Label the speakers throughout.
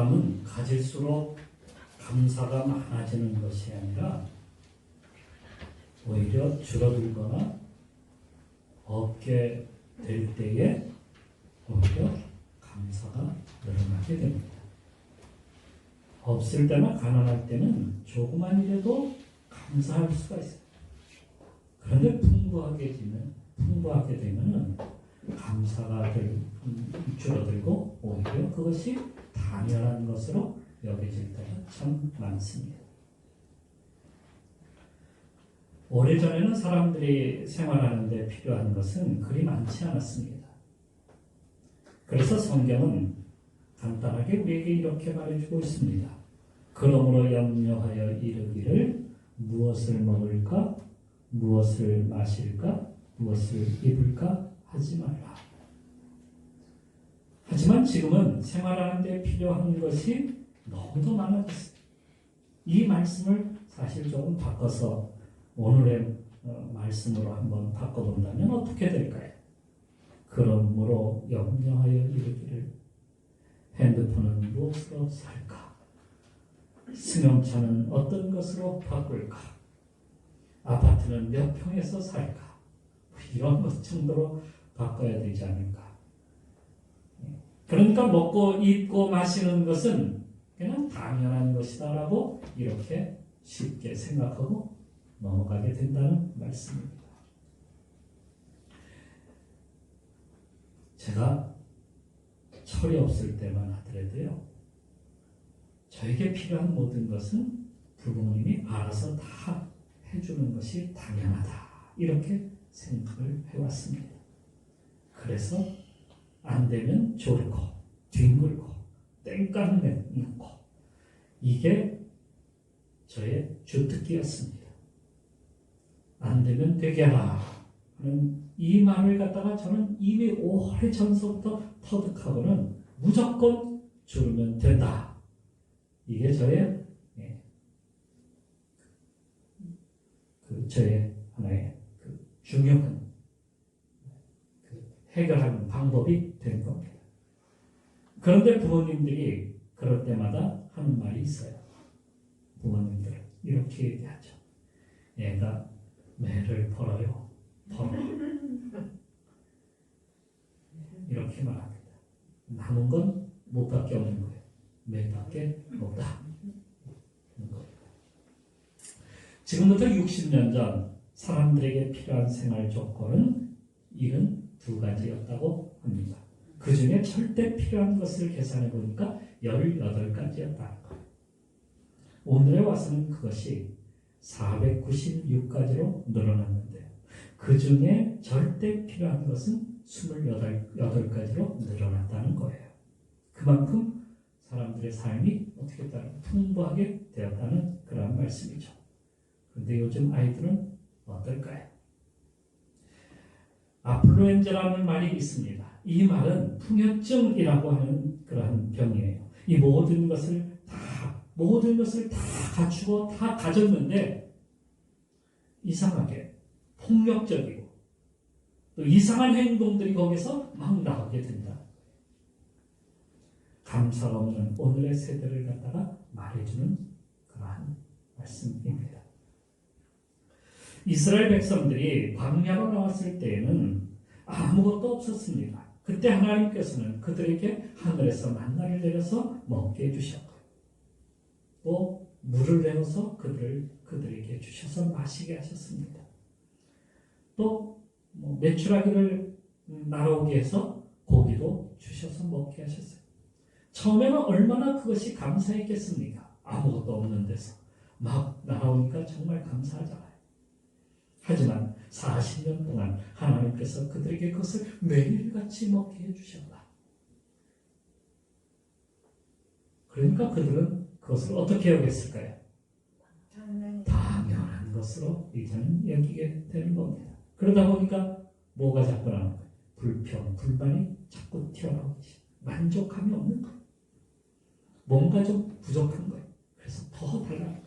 Speaker 1: 사람은 가질수록 감사가 많아지는 것이 아니라 오히려 줄어들거나 없게 될 때에 오히려 감사가 늘어나게 됩니다. 없을 때나 가난할 때는 조그만 일에도 감사할 수가 있어요. 그런데 풍부하게 되면은 감사가 줄어들고 오히려 그것이 당연한 것으로 여겨질 때가 참 많습니다. 오래전에는 사람들이 생활하는 데 필요한 것은 그리 많지 않았습니다. 그래서 성경은 간단하게 우리에게 이렇게 말해주고 있습니다. 그러므로 염려하여 이르기를 무엇을 먹을까, 무엇을 마실까, 무엇을 입을까 하지 말라. 하지만 지금은 생활하는 데 필요한 것이 너무도 많아졌어요. 이 말씀을 사실 조금 바꿔서 오늘의 말씀으로 한번 바꿔본다면 어떻게 될까요? 그러므로 염려하여 이르기를 핸드폰은 무엇으로 살까? 승용차는 어떤 것으로 바꿀까? 아파트는 몇 평에서 살까? 이런 것 정도로 바꿔야 되지 않을까? 그러니까 먹고 입고 마시는 것은 그냥 당연한 것이다라고 이렇게 쉽게 생각하고 넘어가게 된다는 말씀입니다. 제가 철이 없을 때만 하더라도요, 저에게 필요한 모든 것은 부모님이 알아서 다 해주는 것이 당연하다 이렇게 생각을 해왔습니다. 그래서 안 되면 졸고 뒹굴고 땡깡 놓고 이게 저의 주특기였습니다. 안 되면 되게 하라 하는 이 말을 갖다가 저는 이미 오래전서부터 터득하고는 무조건 줄이면 된다. 이게 저의 저의 하나의 중요한 해결하는 방법이 된 겁니다. 그런데 부모님들이 그럴 때마다 하는 말이 있어요. 부모님들은 이렇게 얘기하죠. 얘가 매를 벌어요. 이렇게 말합니다. 남은 건 못밖에 없는 거예요. 매밖에 없다. 지금부터 60년 전 사람들에게 필요한 생활 조건은 72가지였다고 합니다. 그 중에 절대 필요한 것을 계산해 보니까 18가지였다는 거예요. 오늘에 와서는 그것이 496가지로 늘어났는데요. 그 중에 절대 필요한 것은 28가지로 늘어났다는 거예요. 그만큼 사람들의 삶이 어떻게 따르면 풍부하게 되었다는 그런 말씀이죠. 그런데 요즘 아이들은 어떨까요? 아플루엔자라는 말이 있습니다. 이 말은 풍요증이라고 하는 그러한 병이에요. 이 모든 것을 다 갖추고 다 가졌는데 이상하게 폭력적이고 또 이상한 행동들이 거기서 막 나오게 된다. 감사가 없는 오늘의 세대를 갖다가 말해주는 그러한 말씀입니다. 이스라엘 백성들이 광야로 나왔을 때에는 아무것도 없었습니다. 그때 하나님께서는 그들에게 하늘에서 만나를 내려서 먹게 해주셨고 또 물을 내어서 그들에게 주셔서 마시게 하셨습니다. 또 메추라기를 날아오게 해서 고기도 주셔서 먹게 하셨어요. 처음에는 얼마나 그것이 감사했겠습니까? 아무것도 없는 데서 막 날아오니까 정말 감사하잖아요. 하지만 40년 동안 하나님께서 그들에게 그것을 매일같이 먹게 해주셨다. 그러니까 그들은 그것을 어떻게 여겼을까요? 당연한 것으로 이제는 여기게 되는 겁니다. 그러다 보니까 뭐가 자꾸 나오는 거예요? 불평, 불만이 자꾸 튀어나오지. 만족함이 없는 거예요. 뭔가 좀 부족한 거예요. 그래서 더 달라는 거예요.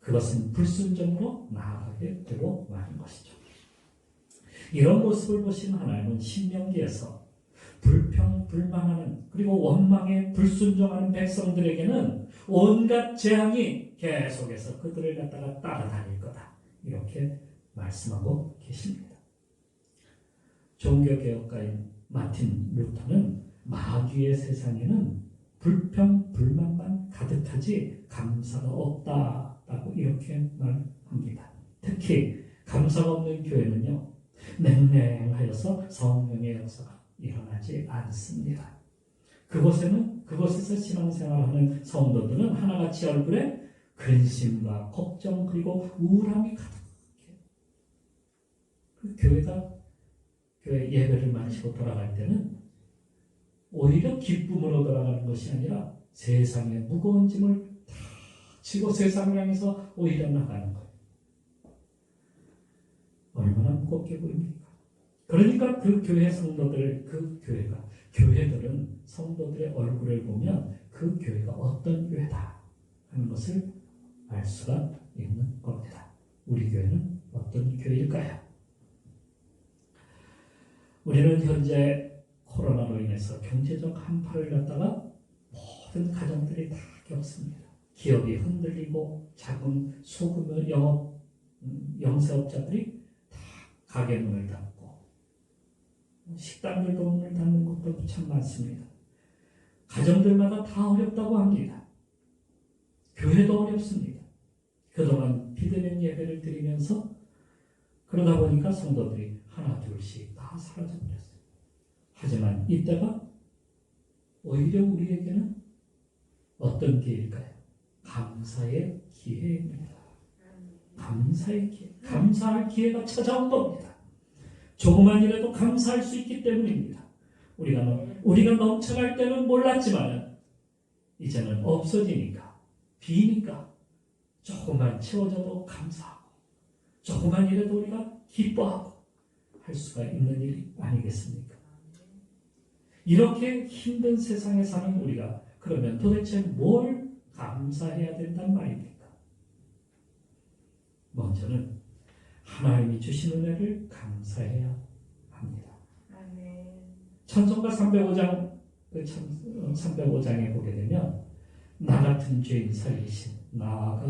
Speaker 1: 그것은 불순종으로 나아가게 되고 마는 것이죠. 이런 모습을 보신 하나님은 신명기에서 불평, 불만하는 그리고 원망에 불순종하는 백성들에게는 온갖 재앙이 계속해서 그들을 갖다가 따라다닐 거다. 이렇게 말씀하고 계십니다. 종교개혁가인 마틴 루터는 마귀의 세상에는 불평, 불만만 가득하지 감사가 없다라고 이렇게 말합니다. 특히 감사가 없는 교회는요, 냉랭하여서 성령의 역사가 일어나지 않습니다. 그곳에서 신앙생활하는 성도들은 하나같이 얼굴에 근심과 걱정 그리고 우울함이 가득해요. 교회 예배를 마치고 돌아갈 때는 오히려 기쁨으로 돌아가는 것이 아니라 세상의 무거운 짐을 다 지고 세상을 향해서 오히려 나가는 거예요. 얼마나 무겁게 보입니까? 그러니까 그 교회 성도들, 교회들은 성도들의 얼굴을 보면 그 교회가 어떤 교회다 하는 것을 알 수가 있는 겁니다. 우리 교회는 어떤 교회일까요? 우리는 현재 코로나로 인해서 경제적 한파를 갖다가 모든 가정들이 다 겪습니다. 기업이 흔들리고 작은 소규모 영세업자들이 다 가게 문을 닫고 식당들도 문을 닫는 곳도 참 많습니다. 가정들마다 다 어렵다고 합니다. 교회도 어렵습니다. 그동안 비대면 예배를 드리면서 그러다 보니까 성도들이 하나 둘씩 다 사라져버렸어요. 하지만 이때가 오히려 우리에게는 어떤 기회일까요? 감사의 기회입니다. 감사의 기회. 감사할 기회가 찾아온 겁니다. 조그만 일에도 감사할 수 있기 때문입니다. 우리가 넘쳐날 때는 몰랐지만 이제는 없어지니까, 비니까 조금만 채워져도 감사하고 조그만 일에도 우리가 기뻐하고 할 수가 있는 일이 아니겠습니까? 이렇게 힘든 세상에 사는 우리가 그러면 도대체 뭘 감사해야 된단 말입니까? 먼저는 하나님이 주신 은혜를 감사해야 합니다. 찬송가 305장에 보게 되면 나 같은 죄인 살리신, 나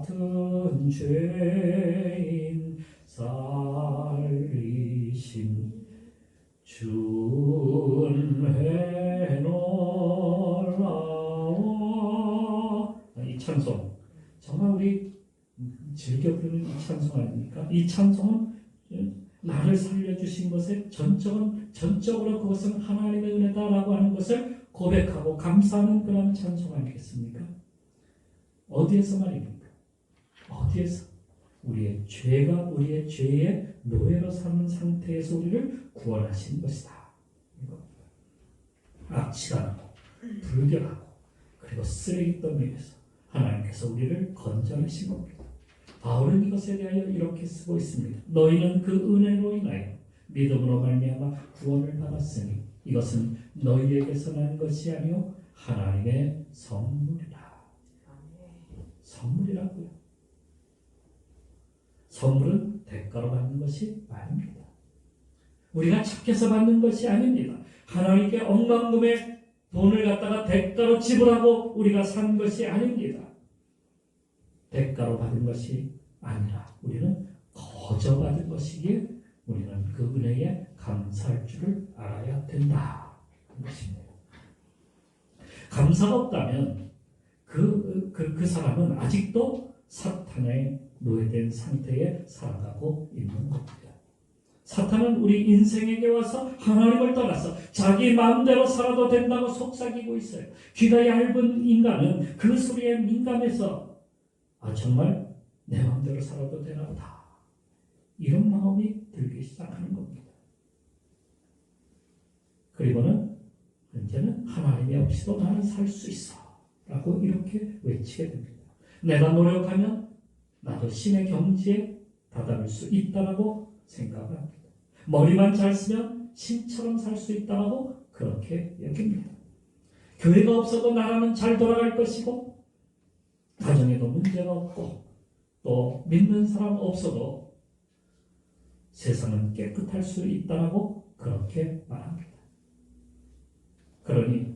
Speaker 1: 같은 죄인 살리신 준회노라와. 이 찬송 정말 우리 즐겨 부르는 이 찬송 아닙니까? 이 찬송은 나를 살려주신 것에 전적으로 그것은 하나님의 은혜다라고 하는 것을 고백하고 감사하는 그런 찬송 아니겠습니까? 어디에서 말입니까? 어디에서? 우리의 죄의 노예로 사는 상태에서 우리를 구원하신 것이다. 악취가 불결하고 그리고 쓰레기더미에서 하나님께서 우리를 건져내신 겁니다. 바울은 이것에 대하여 이렇게 쓰고 있습니다. 너희는 그 은혜로 인하여 믿음으로 말미암아 구원을 받았으니 이것은 너희에게서 난 것이 아니요 하나님의 선물이라. 선물이라고요. 선물은 대가로 받는 것이 아닙니다. 우리가 착해서 받는 것이 아닙니다. 하나님께 억만금의 돈을 갖다가 대가로 지불하고 우리가 산 것이 아닙니다. 대가로 받은 것이 아니라 우리는 거저 받은 것이기에 우리는 그 은혜에 감사할 줄을 알아야 된다 하는 것입니다. 감사가 없다면 그 사람은 아직도 사탄의 노예된 상태에 살아가고 있는 겁니다. 사탄은 우리 인생에게 와서 하나님을 떠나서 자기 마음대로 살아도 된다고 속삭이고 있어요. 귀가 얇은 인간은 그 소리에 민감해서 정말 내 마음대로 살아도 되나 보다, 이런 마음이 들기 시작하는 겁니다. 그리고는 이제는 하나님이 없이도 나는 살 수 있어 라고 이렇게 외치게 됩니다. 내가 노력하면 나도 신의 경지에 다다를 수 있다라고 생각을 합니다. 머리만 잘 쓰면 신처럼 살 수 있다라고 그렇게 여깁니다. 교회가 없어도 나라는 잘 돌아갈 것이고 가정에도 문제가 없고 또 믿는 사람 없어도 세상은 깨끗할 수 있다라고 그렇게 말합니다. 그러니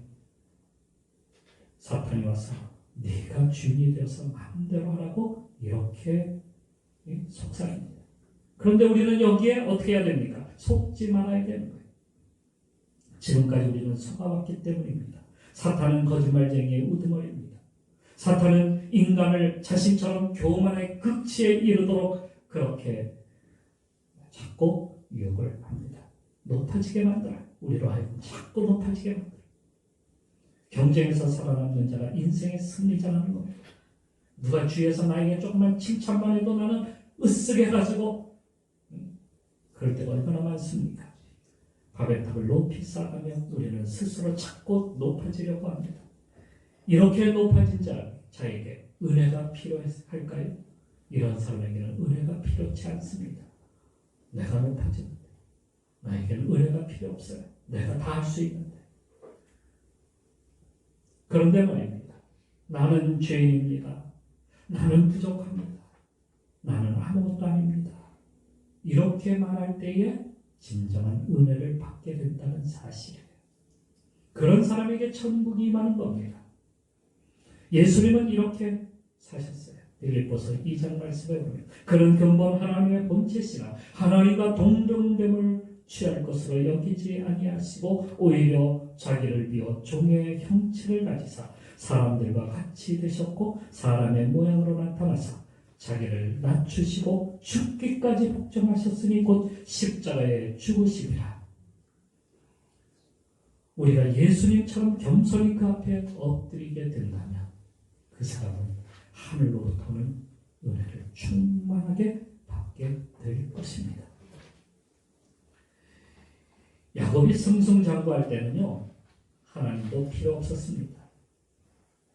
Speaker 1: 사탄이 와서 네가 주인이 되어서 마음대로 하라고 이렇게 속삭입니다. 그런데 우리는 여기에 어떻게 해야 됩니까? 속지 말아야 되는 거예요. 지금까지 우리는 속아왔기 때문입니다. 사탄은 거짓말쟁이의 우두머리입니다. 사탄은 인간을 자신처럼 교만의 극치에 이르도록 그렇게 자꾸 유혹을 합니다. 높아지게 만들어. 우리로 하여금 자꾸 높아지게 만들어. 경쟁에서 살아남는 자가 인생의 승리자라는 겁니다. 누가 주위에서 나에게 조금만 칭찬만 해도 나는 으쓱 해가지고 그럴 때가 얼마나 많습니까? 밥의 탑을 높이 쌓아가며 우리는 스스로 자꾸 높아지려고 합니다. 이렇게 높아진 자에게 은혜가 필요할까요? 이런 사람에게는 은혜가 필요치 않습니다. 내가 높아지는데 나에게는 은혜가 필요 없어요. 내가 다 할 수 있는데. 그런데 말입니다. 나는 죄인입니다. 나는 부족합니다. 나는 아무것도 아닙니다. 이렇게 말할 때에 진정한 은혜를 받게 된다는 사실이에요. 그런 사람에게 천국이 임하는 겁니다. 예수님은 이렇게 사셨어요. 빌립보서 2장 말씀에 보면 그런 근본 하나님의 본체시나 하나님과 동등됨을 취할 것으로 여기지 아니하시고 오히려 자기를 비워 종의 형체를 가지사 사람들과 같이 되셨고 사람의 모양으로 나타나사 자기를 낮추시고 죽기까지 복종하셨으니 곧 십자가에 죽으심이라. 우리가 예수님처럼 겸손히 그 앞에 엎드리게 된다면 그 사람은 하늘로부터는 은혜를 충만하게 받게 될 것입니다. 야곱이 승승장구할 때는요, 하나님도 필요 없었습니다.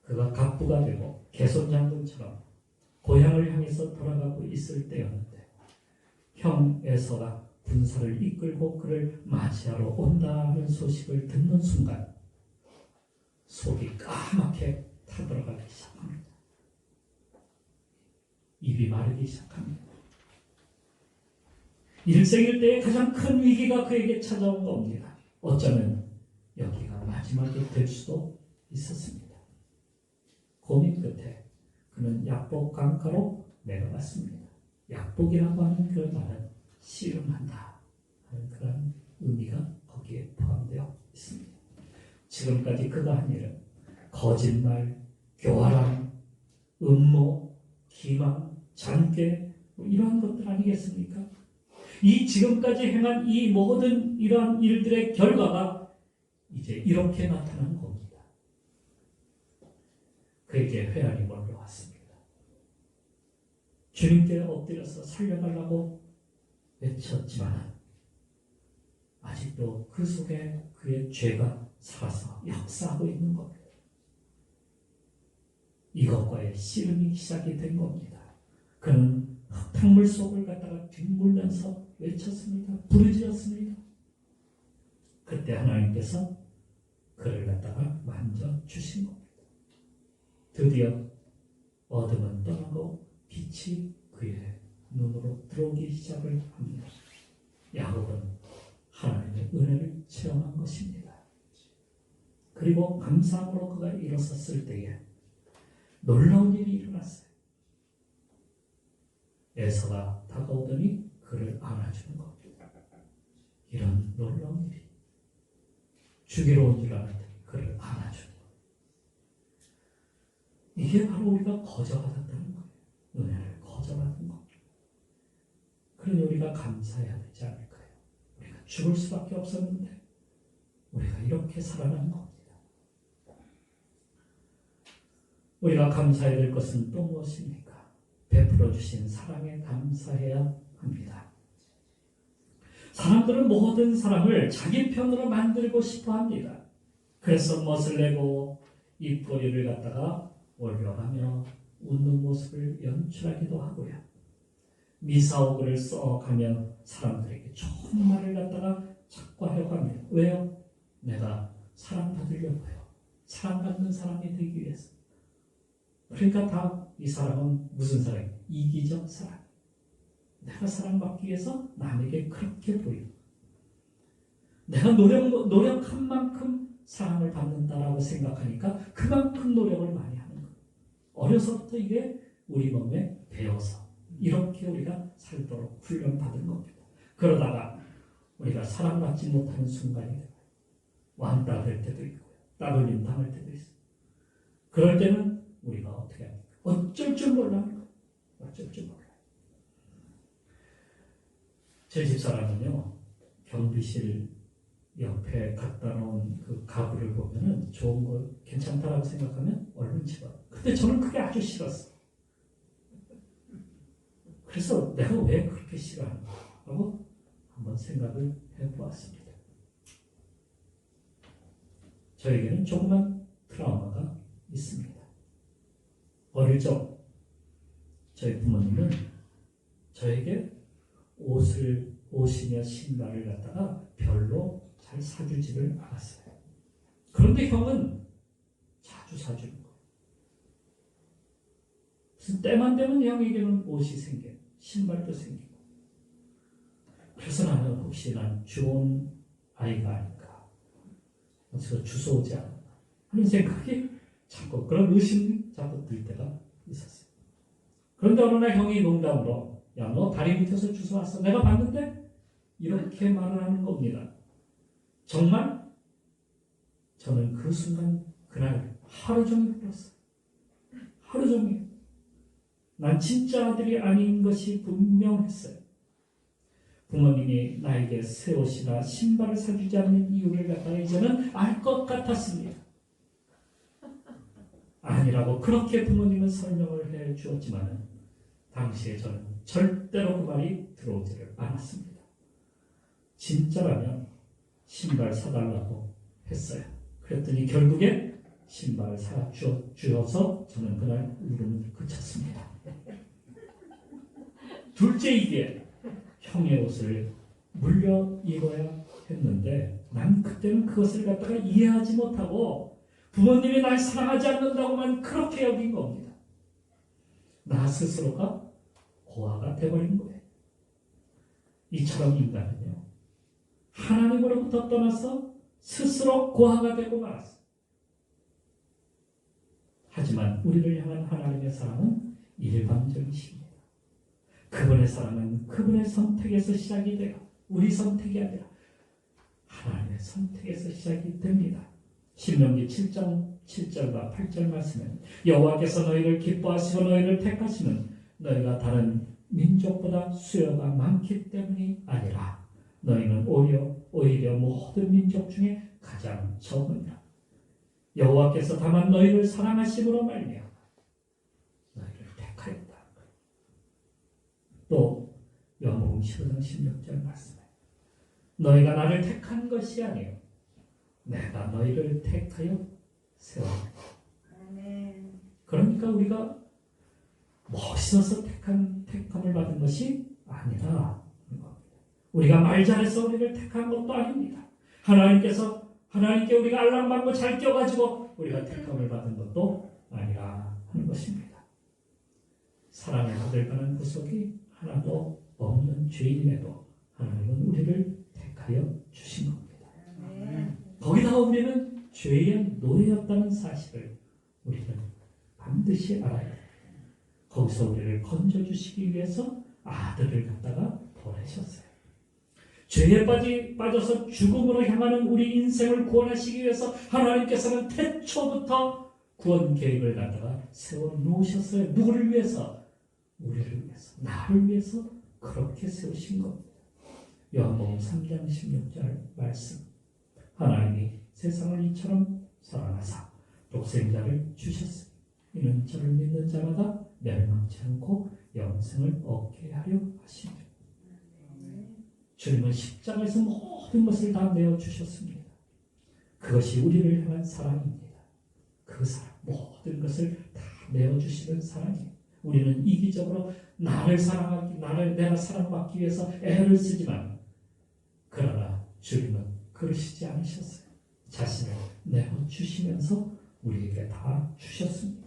Speaker 1: 그가 갑부가 되고 개손장군처럼 고향을 향해서 돌아가고 있을 때였는데 형 에서가 군사를 이끌고 그를 맞이하러 온다는 소식을 듣는 순간 속이 까맣게 타들어가기 시작합니다. 입이 마르기 시작합니다. 일생일 때의 가장 큰 위기가 그에게 찾아온 겁니다. 어쩌면 여기가 마지막이 될 수도 있었습니다. 고민 끝에 그는 약복 강가로 내려갔습니다. 약복이라고 하는 그 말은 씨름한다 하는 그런 의미가 거기에 포함되어 있습니다. 지금까지 그가 한 일은 거짓말, 교활함, 음모, 기망, 잔꾀 이러한 것들 아니겠습니까? 이 지금까지 행한 이 모든 이러한 일들의 결과가 이제 이렇게 나타난 겁니다. 그에게 회한이 몰려왔습니다. 주님께 엎드려서 살려달라고 외쳤지만 아직도 그 속에 그의 죄가 살아서 역사하고 있는 겁니다. 이것과의 씨름이 시작이 된 겁니다. 그는 흙탕물 속을 갖다가 뒹굴면서 외쳤습니다. 부르짖었습니다. 그때 하나님께서 그를 갖다가 만져주신 겁니다. 드디어 어둠은 떠나고 빛이 그의 눈으로 들어오기 시작을 합니다. 야곱은 하나님의 은혜를 체험한 것입니다. 그리고 감사함으로 그가 일어섰을 때에 놀라운 일이 일어났어요. 에서가 다가오더니 그를 안아주는 겁니다. 이런 놀라운 일이 죽이러 온 줄 알았더니 그를 안아주는 겁니다. 이게 바로 우리가 거저받았다는 거예요. 은혜를 거저받은 겁니다. 그러니 우리가 감사해야 되지 않을까요? 우리가 죽을 수밖에 없었는데 우리가 이렇게 살아난 겁니다. 우리가 감사해야 될 것은 또 무엇입니까? 베풀어 주신 사랑에 감사해야 합니다. 사람들은 모든 사람을 자기 편으로 만들고 싶어 합니다. 그래서 멋을 내고 입꼬리를 갖다가 올려가며 웃는 모습을 연출하기도 하고요. 미사오글을 써가며 사람들에게 좋은 말을 갖다가 착과하려고 합니다. 왜요? 내가 사랑받으려고요. 사랑받는 사람이 되기 위해서. 그러니까 다 이 사람은 무슨 사람이에요? 이기적 사람. 내가 사랑받기 위해서 남에게 그렇게 보이고 내가 노력한 만큼 사랑을 받는다라고 생각하니까 그만큼 노력을 많이 하는 거예요. 어려서부터 이게 우리 몸에 배어서 이렇게 우리가 살도록 훈련받은 겁니다. 그러다가 우리가 사랑받지 못하는 순간이 돼요. 왕따 될 때도 있고요. 따돌림 당할 때도 있어요. 그럴 때는 우리가 어떻게 합니까? 어쩔 줄 몰라요. 어쩔 줄 몰라요. 제 집사람은요, 경비실 옆에 갖다 놓은 그 가구를 보면은 좋은 거 괜찮다라고 생각하면 얼른 집어요. 근데 저는 그게 아주 싫었어. 그래서 내가 왜 그렇게 싫어하는가 하고 한번 생각을 해보았습니다. 저에게는 조그만 트라우마가 있습니다. 어릴 적 저희 부모님은 저에게 옷이며 신발을 갖다가 별로 잘 사주지를 않았어요. 그런데 형은 자주 사주는 거예요. 무슨 때만 되면 형에게는 옷이 생겨요. 신발도 생기고. 그래서 나는 혹시 난 좋은 아이가 아닐까, 어디서 주워오지 않았나 하는 생각이 자꾸, 그런 의심이 자꾸 들 때가 있었어요. 그런데 어느 날 형이 농담으로, 야, 너 다리 밑에서 주워왔어. 내가 봤는데? 이렇게 말을 하는 겁니다. 정말 저는 그 순간, 그날 하루 종일 울었어요. 하루 종일. 난 진짜 아들이 아닌 것이 분명했어요. 부모님이 나에게 새 옷이나 신발을 사주지 않는 이유를 갖다가 이제는 알 것 같았습니다. 아니라고 그렇게 부모님은 설명을 해 주었지만 당시에 저는 절대로 그 말이 들어오지를 않았습니다. 진짜라면 신발 사달라고 했어요. 그랬더니 결국에 신발을 사주어서 저는 그날 울음을 그쳤습니다. 둘째이기에 형의 옷을 물려 입어야 했는데 난 그때는 그것을 갖다가 이해하지 못하고 부모님이 날 사랑하지 않는다고만 그렇게 여긴 겁니다. 나 스스로가 고아가 되어버린 거예요. 이처럼 인간은요, 하나님으로부터 떠나서 스스로 고아가 되고 말았어요. 하지만 우리를 향한 하나님의 사랑은 일방적이십니다. 그분의 사랑은 그분의 선택에서 시작이 돼요. 우리 선택이 아니라 하나님의 선택에서 시작이 됩니다. 신명기 7장 7절과 8절 말씀에 여호와께서 너희를 기뻐하시고 너희를 택하시는 너희가 다른 민족보다 수요가 많기 때문이 아니라 너희는 오히려 모든 민족 중에 가장 적으니라. 여호와께서 다만 너희를 사랑하심으로 말미암아 너희를 택하였다. 또 요한복음 15장 16절 말씀에 너희가 나를 택한 것이 아니요 내가 너희를 택하여 세웠다. 그러니까 우리가 멋있어서 택함을 받은 것이 아니라 우리가 말 잘해서 우리를 택한 것도 아닙니다. 하나님께 우리가 알랑방구 잘 껴가지고 우리가 택함을 받은 것도 아니라 하는 것입니다. 사랑을 받을 만한 구석이 하나도 없는 죄인임에도 하나님은 우리를 택하여 주신 겁니다. 거기다가 우리는 죄의 노예였다는 사실을 우리는 반드시 알아야 돼요. 거기서 우리를 건져주시기 위해서 아들을 갖다가 보내셨어요. 죄에 빠져서 죽음으로 향하는 우리 인생을 구원하시기 위해서 하나님께서는 태초부터 구원 계획을 갖다가 세워놓으셨어요. 누구를 위해서? 우리를 위해서, 나를 위해서 그렇게 세우신 겁니다. 요한복음 3장 16절 말씀, 하나님이 세상을 이처럼 사랑하사 독생자를 주셨으니 이는 저를 믿는 자마다 멸망치 않고 영생을 얻게 하려 하시며, 주님은 십자가에서 모든 것을 다 내어주셨습니다. 그것이 우리를 향한 사랑입니다. 그 사랑, 모든 것을 다 내어주시는 사랑이에요. 우리는 이기적으로 내가 사랑받기 위해서 애를 쓰지만, 그러나 주님은 그러시지 않으셨어요. 자신을 내어주시면서 우리에게 다 주셨습니다.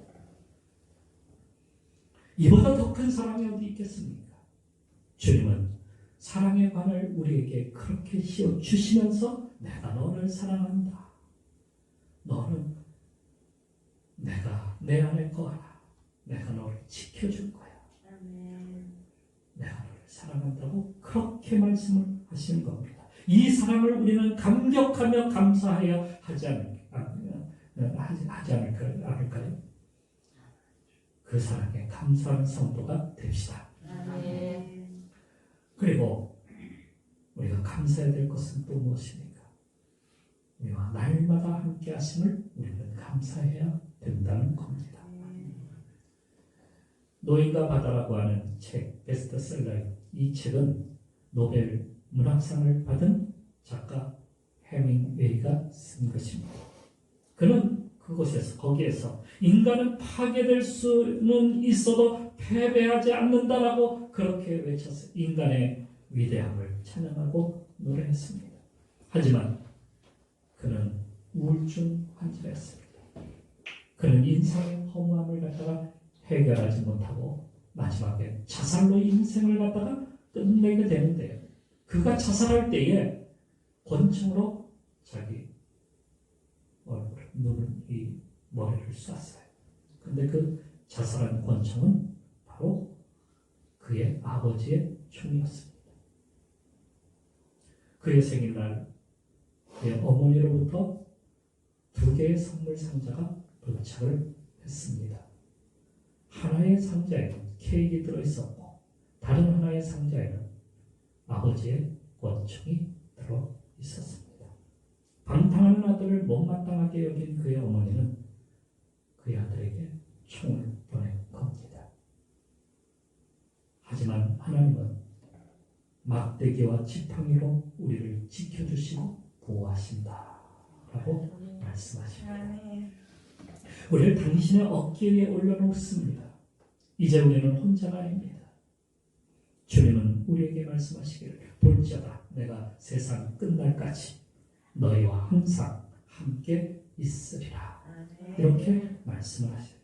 Speaker 1: 이보다 더 큰 사랑이 어디 있겠습니까? 주님은 사랑의 관을 우리에게 그렇게 씌워주시면서 내가 너를 사랑한다. 너는 내가 내 안에 거하라. 내가 너를 지켜줄 거야. 내가 너를 사랑한다고 그렇게 말씀을 하시는 겁니다. 이 사랑을 우리는 감격하며 감사하여 하지 않을까요? 그 사랑에 감사하는 성도가 됩시다. 그리고 우리가 감사해야 될 것은 또 무엇입니까? 우리와 날마다 함께 하심을 우리는 감사해야 된다는 겁니다. 노인과 바다라고 하는 책, 베스트셀러예요. 이 책은 노벨 문학상을 받은 작가 해밍웨이가 쓴 것입니다. 그는 거기에서 인간은 파괴될 수는 있어도 패배하지 않는다라고 그렇게 외쳤어요. 인간의 위대함을 찬양하고 노래했습니다. 하지만 그는 우울증 환자였습니다. 그는 인생의 허무함을 갖다가 해결하지 못하고 마지막에 자살로 인생을 갖다가 끝내게 되는데요. 그가 자살할 때에 권총으로 자기 머리를 쐈어요. 근데 그 자살한 권총은 바로 그의 아버지의 총이었습니다. 그의 생일날 그의 어머니로부터 2개의 선물 상자가 도착을 했습니다. 하나의 상자에는 케이크 들어있었고 다른 하나의 상자에는 아버지의 권총이 들어있었습니다. 방탕하는 아들을 못마땅하게 여긴 그의 어머니는 그의 아들에게 총을 보낸 겁니다. 하지만 하나님은 막대기와 지팡이로 우리를 지켜주시고 보호하신다 라고 말씀하십니다. 우리를 당신의 어깨 위에 올려놓습니다. 이제 우리는 혼자가 아닙니다. 주님은 우리에게 말씀하시기를 볼지어다 내가 세상 끝날까지 너희와 항상 함께 있으리라. 이렇게 말씀을 하셔요.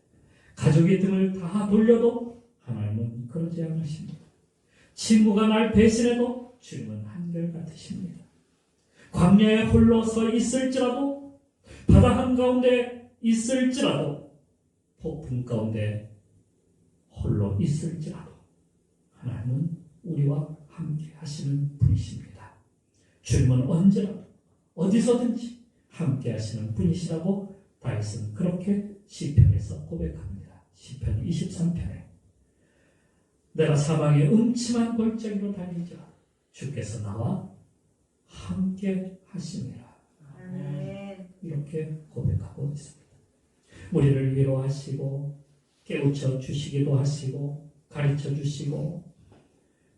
Speaker 1: 가족의 등을 다 돌려도 하나님은 그러지 않으십니다. 친구가 날 배신해도 주님은 한결같으십니다. 광야에 홀로 서 있을지라도 바다 한가운데 있을지라도 폭풍 가운데 홀로 있을지라도 하나님은 우리와 함께 하시는 분이십니다. 주님은 언제나 어디서든지 함께 하시는 분이시라고 다윗은 그렇게 시편에서 고백합니다. 시편 23편에 내가 사방의 음침한 골짜기로 다니자 주께서 나와 함께 하시니라. 이렇게 고백하고 있습니다. 우리를 위로하시고 깨우쳐 주시기도 하시고 가르쳐 주시고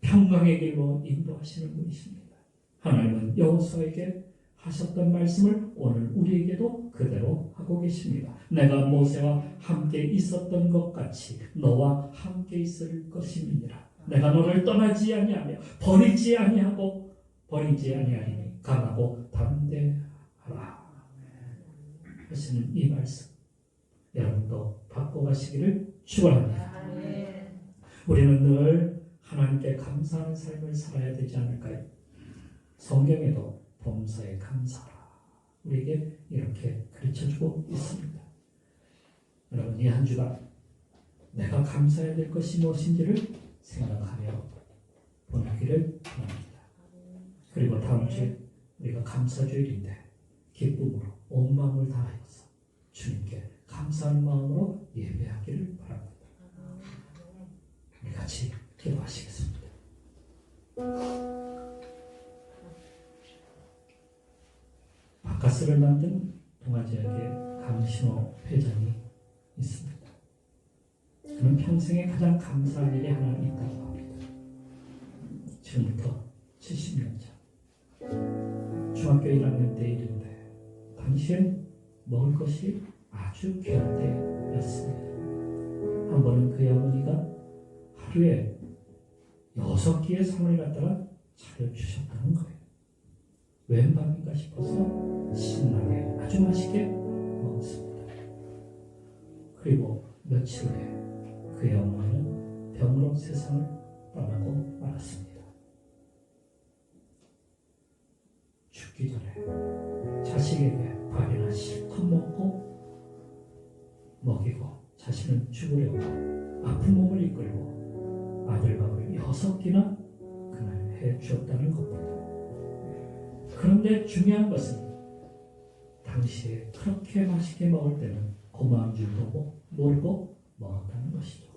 Speaker 1: 평강의 길로 인도하시는 분이십니다. 하나님은 여호수아에게 하셨던 말씀을 오늘 우리에게도 그대로 하고 계십니다. 내가 모세와 함께 있었던 것 같이 너와 함께 있을 것임이니라. 내가 너를 떠나지 아니하며 버리지 아니하리니 강하고 담대하라 하시는 이 말씀 여러분도 받고 가시기를 축원합니다. 우리는 늘 하나님께 감사하는 삶을 살아야 되지 않을까요? 성경에도 범사에 감사하라 우리에게 이렇게 가르쳐주고 있습니다. 여러분 이 한 주간 내가 감사해야 될 것이 무엇인지를 생각하며 보내기를 바랍니다. 그리고 다음 주에 우리가 감사주일인데 기쁨으로 온 마음을 다하여서 주님께 감사하는 마음으로 예배하기를 바랍니다. 우리 같이 기도하시겠습니다. 바카스를 만든 동아지역의 강신호 회장이 있습니다. 그는 평생에 가장 감사한 일이 하나 있다고 합니다. 지금부터 70년 전 중학교 1학년 때 일인데 당시엔 먹을 것이 아주 귀할 때였습니다. 한 번은 그의 어머니가 하루에 6끼의 상을 갖다가 차려주셨다는 거예요. 웬 밥인가 싶어서 신나게 아주 맛있게 먹었습니다. 그리고 며칠 후에 그의 어머니는 병으로 세상을 떠나고 말았습니다. 죽기 전에 자식에게 밥이나 실컷 실컷 먹고 먹이고 자신은 죽으려고 아픈 몸을 이끌고 아들밥을 6끼나 그날 해주었다는 겁니다. 그런데 중요한 것은 당시에 그렇게 맛있게 먹을 때는 고마운 줄도 모르고 먹었다는 것이죠.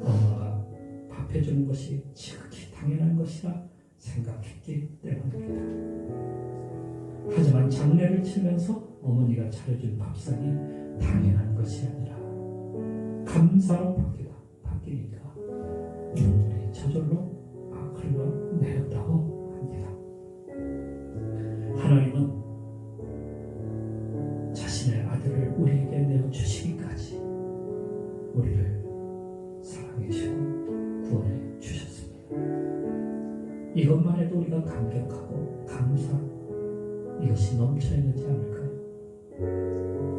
Speaker 1: 엄마가 밥 해주는 것이 지극히 당연한 것이라 생각했기 때문입니다. 하지만 장례를 치면서 어머니가 차려준 밥상이 당연한 것이 아니라 감사로 바뀌니까 눈물이 저절로 흘러 내렸다고 합니다. 하나님은 자신의 아들을 우리에게 내어주시기까지 우리를 사랑해 주시고 구원해 주셨습니다. 이것만 해도 우리가 감격하고 감사, 이것이 넘쳐야 되지 않을까요?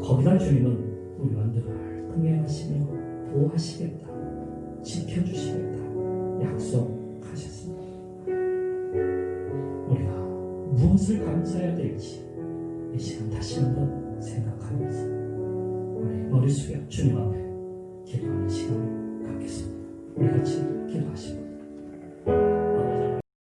Speaker 1: 거기다 주님은 우리와 늘 동행하시며 보호하시겠다, 지켜주시겠다 약속하셨습니다. 우리가 무엇을 감사해야 될지 이 시간 다시 한번 생각하면서 우리 머리 숙여 주님 앞에 기도하는 시간을 갖겠습니다. 우리 같이 기도하십니다.